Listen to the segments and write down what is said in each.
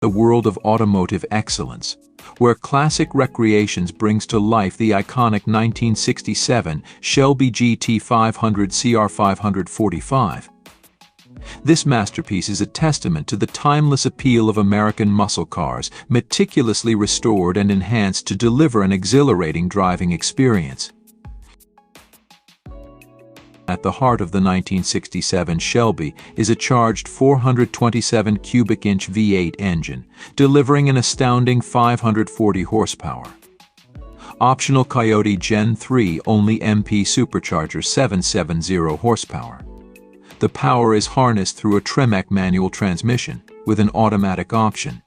the world of automotive excellence, where classic recreations brings to life the iconic 1967 Shelby GT500CR 545. This masterpiece is a testament to the timeless appeal of American muscle cars, meticulously restored and enhanced to deliver an exhilarating driving experience. At the heart of the 1967 Shelby is a charged 427 cubic inch V8 engine, delivering an astounding 540 horsepower. Optional Coyote Gen 3 only MP Supercharger 770 horsepower. The power is harnessed through a TREMEC manual transmission with an automatic option.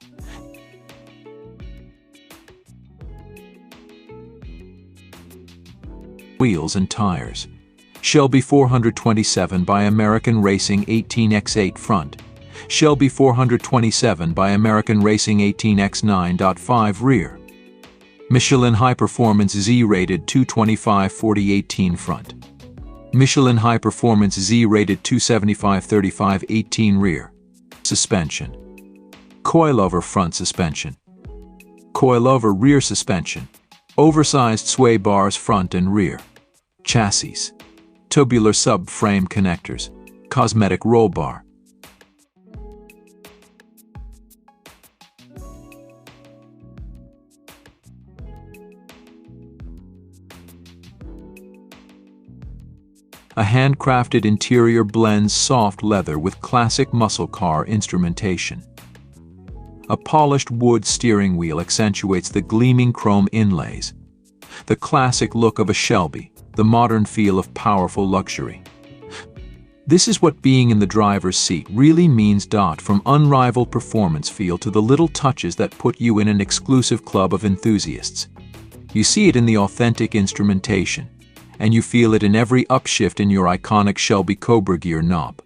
Wheels and tires. Shelby 427 by American Racing 18x8 front. Shelby 427 by American Racing 18x9.5 rear. Michelin High Performance Z-rated 225/40/18 front. Michelin High Performance Z-rated 275/35/18 rear. Suspension. Coilover front suspension. Coilover rear suspension. Oversized sway bars front and rear. Chassis. Tubular subframe connectors. Cosmetic roll bar. A handcrafted interior blends soft leather with classic muscle car instrumentation. A polished wood steering wheel accentuates the gleaming chrome inlays. The classic look of a Shelby, the modern feel of powerful luxury. This is what being in the driver's seat really means. From unrivaled performance feel to the little touches that put you in an exclusive club of enthusiasts. You see it in the authentic instrumentation, and you feel it in every upshift in your iconic Shelby Cobra gear knob.